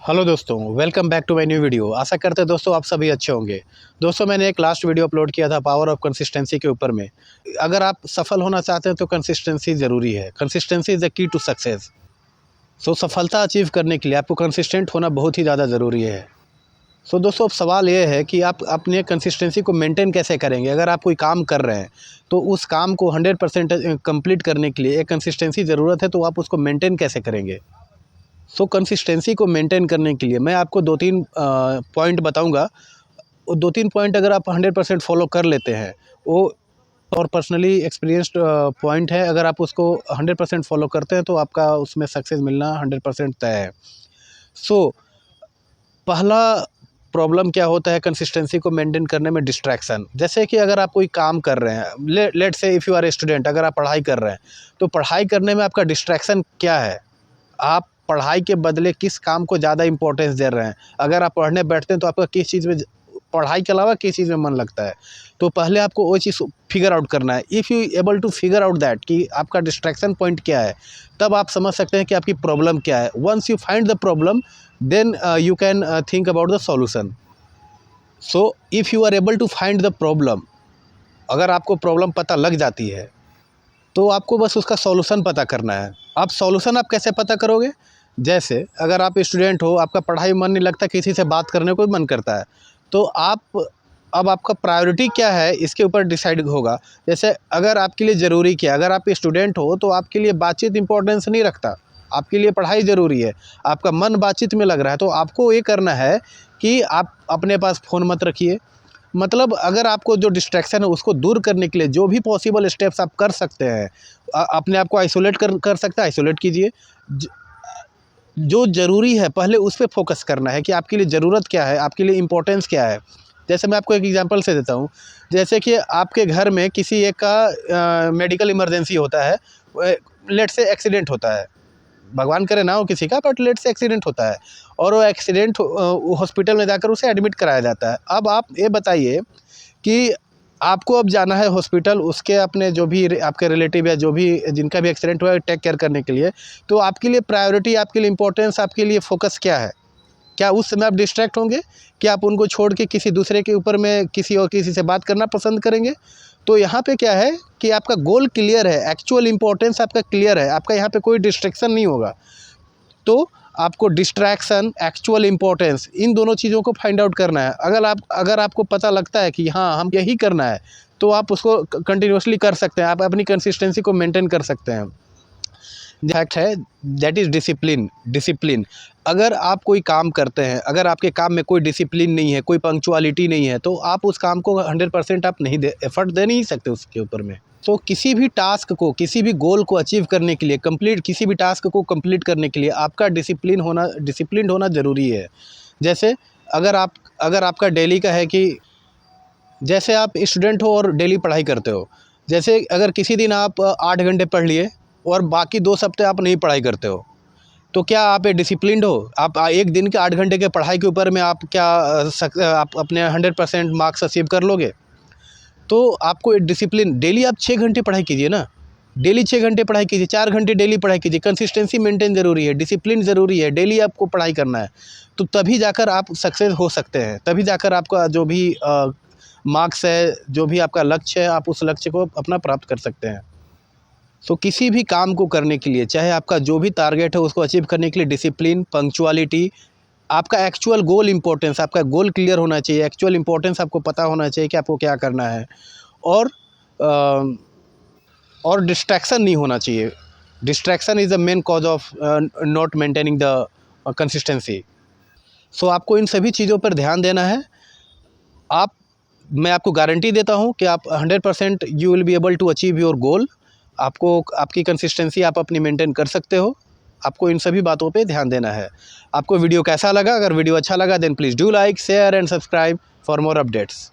Hello दोस्तों, welcome back to my new video. आशा करते हैं दोस्तों आप सभी अच्छे होंगे। दोस्तों मैंने एक लास्ट वीडियो अपलोड किया था पावर ऑफ कंसिस्टेंसी के ऊपर में। अगर आप सफल होना चाहते हैं तो कंसिस्टेंसी ज़रूरी है। Consistency is the key to success. So सफलता अचीव करने के लिए आपको कंसिस्टेंट होना बहुत ही ज़्यादा ज़रूरी है। सो दोस्तों अब सवाल ये है कि आप अपने कंसिस्टेंसी को मेंटेन कैसे करेंगे। अगर आप कोई काम कर रहे हैं तो उस काम को 100% कंप्लीट करने के लिए एक कंसिस्टेंसी ज़रूरत है, तो आप उसको मेंटेन कैसे करेंगे। सो कंसिस्टेंसी को मेंटेन करने के लिए मैं आपको 2-3 पॉइंट बताऊंगा। वो 2-3 पॉइंट अगर आप 100% फॉलो कर लेते हैं, वो और पर्सनली एक्सपीरियंस्ड पॉइंट है। अगर आप उसको 100% फॉलो करते हैं तो आपका उसमें सक्सेस मिलना 100% तय है। सो पहला प्रॉब्लम क्या होता है कंसिस्टेंसी को मेंटेन करने में? डिस्ट्रैक्शन। जैसे कि अगर आप कोई काम कर रहे हैं, let's say if you are a student, अगर आप पढ़ाई कर रहे हैं तो पढ़ाई करने में आपका डिस्ट्रैक्शन क्या है? आप पढ़ाई के बदले किस काम को ज़्यादा इम्पोर्टेंस दे रहे हैं? अगर आप पढ़ने बैठते हैं तो आपका किस चीज़ में पढ़ाई के अलावा किस चीज़ में मन लगता है? तो पहले आपको वो चीज़ फिगर आउट करना है। If you able to figure out that कि आपका डिस्ट्रैक्शन पॉइंट क्या है, तब आप समझ सकते हैं कि आपकी प्रॉब्लम क्या है। Once you find the problem then you can think about the solution. So if you are able to find the problem, अगर आपको प्रॉब्लम पता लग जाती है तो आपको बस उसका सॉल्यूशन पता करना है। अब सॉल्यूशन आप कैसे पता करोगे? जैसे अगर आप स्टूडेंट हो, आपका पढ़ाई में मन नहीं लगता, किसी से बात करने को भी मन करता है, तो अब आपका प्रायोरिटी क्या है इसके ऊपर डिसाइड होगा। जैसे अगर आपके लिए ज़रूरी क्या है, अगर आप स्टूडेंट हो तो आपके लिए बातचीत इंपॉर्टेंस नहीं रखता, आपके लिए पढ़ाई ज़रूरी है, आपका मन बातचीत में लग रहा है, तो आपको ये करना है कि आप अपने पास फ़ोन मत रखिए। मतलब अगर आपको जो डिस्ट्रैक्शन है उसको दूर करने के लिए जो भी पॉसिबल स्टेप्स आप कर सकते हैं, अपने आप को आइसोलेट कर सकते हैं, आइसोलेट कीजिए। जो ज़रूरी है पहले उस पे फोकस करना है कि आपके लिए ज़रूरत क्या है, आपके लिए इम्पोर्टेंस क्या है। जैसे मैं आपको एक एग्जांपल से देता हूँ। जैसे कि आपके घर में किसी एक का मेडिकल इमरजेंसी होता है, लेट्स से एक्सीडेंट होता है, भगवान करे ना हो किसी का, बट लेट्स से एक्सीडेंट होता है और वो एक्सीडेंट हॉस्पिटल में जाकर उसे एडमिट कराया जाता है। अब आप ये बताइए कि आपको अब जाना है हॉस्पिटल, उसके अपने जो भी आपके रिलेटिव या जो भी जिनका भी एक्सीडेंट हुआ है टेक केयर करने के लिए, तो आपके लिए प्रायोरिटी, आपके लिए इम्पोर्टेंस, आपके लिए फोकस क्या है? क्या उस समय आप डिस्ट्रैक्ट होंगे? क्या आप उनको छोड़ के किसी दूसरे के ऊपर में किसी से बात करना पसंद करेंगे? तो यहाँ पे क्या है कि आपका गोल क्लियर है, एक्चुअल इम्पोर्टेंस आपका क्लियर है, आपका यहाँ पे कोई डिस्ट्रैक्शन नहीं होगा। तो आपको डिस्ट्रैक्शन, एक्चुअल इम्पोर्टेंस, इन दोनों चीज़ों को फाइंड आउट करना है। अगर आपको पता लगता है कि हाँ हम यही करना है, तो आप उसको कंटिन्यूअसली कर सकते हैं, आप अपनी कंसिस्टेंसी को मेंटेन कर सकते हैं। फैक्ट है दैट इज़ डिसिप्लिन। डिसिप्लिन, अगर आप कोई काम करते हैं, अगर आपके काम में कोई डिसिप्लिन नहीं है, कोई पंक्चुअलिटी नहीं है, तो आप उस काम को 100% आप नहीं दे एफर्ट दे नहीं सकते उसके ऊपर में। तो किसी भी टास्क को, किसी भी गोल को अचीव करने के लिए, किसी भी टास्क को कंप्लीट करने के लिए आपका डिसिप्लिन्ड होना ज़रूरी है। जैसे अगर आपका डेली का है कि जैसे आप स्टूडेंट हो और डेली पढ़ाई करते हो, जैसे अगर किसी दिन आप 8 घंटे पढ़ लिए और बाकी 2 हफ्ते आप नहीं पढ़ाई करते हो, तो क्या आप ये डिसिप्लिन्ड हो? आप एक दिन के 8 घंटे के पढ़ाई के ऊपर में आप क्या आप अपने 100% मार्क्स अचीव कर लोगे? तो आपको एक डिसिप्लिन, डेली आप 6 घंटे पढ़ाई कीजिए ना, डेली 6 घंटे पढ़ाई कीजिए, 4 घंटे डेली पढ़ाई कीजिए। कंसिस्टेंसी मेंटेन ज़रूरी है, डिसिप्लिन ज़रूरी है, डेली आपको पढ़ाई करना है। तो तभी जाकर आप सक्सेस हो सकते हैं, तभी जाकर आपका जो भी मार्क्स है, जो भी आपका लक्ष्य है, आप उस लक्ष्य को अपना प्राप्त कर सकते हैं। सो किसी भी काम को करने के लिए, चाहे आपका जो भी टारगेट है उसको अचीव करने के लिए डिसिप्लिन, पंक्चुअलिटी, आपका एक्चुअल गोल इम्पोर्टेंस, आपका गोल क्लियर होना चाहिए, एक्चुअल इम्पोर्टेंस आपको पता होना चाहिए कि आपको क्या करना है। और अ, और डिस्ट्रैक्शन नहीं होना चाहिए। Distraction is the main cause of not maintaining the consistency. So आपको इन सभी चीज़ों पर ध्यान देना है। आप मैं आपको गारंटी देता हूँ कि आप 100% you will be able to achieve your goal. आपको आपकी कंसिस्टेंसी आप अपनी मेंटेन कर सकते हो। आपको इन सभी बातों पे ध्यान देना है। आपको वीडियो कैसा लगा? अगर वीडियो अच्छा लगा then please do like, share and subscribe for more updates.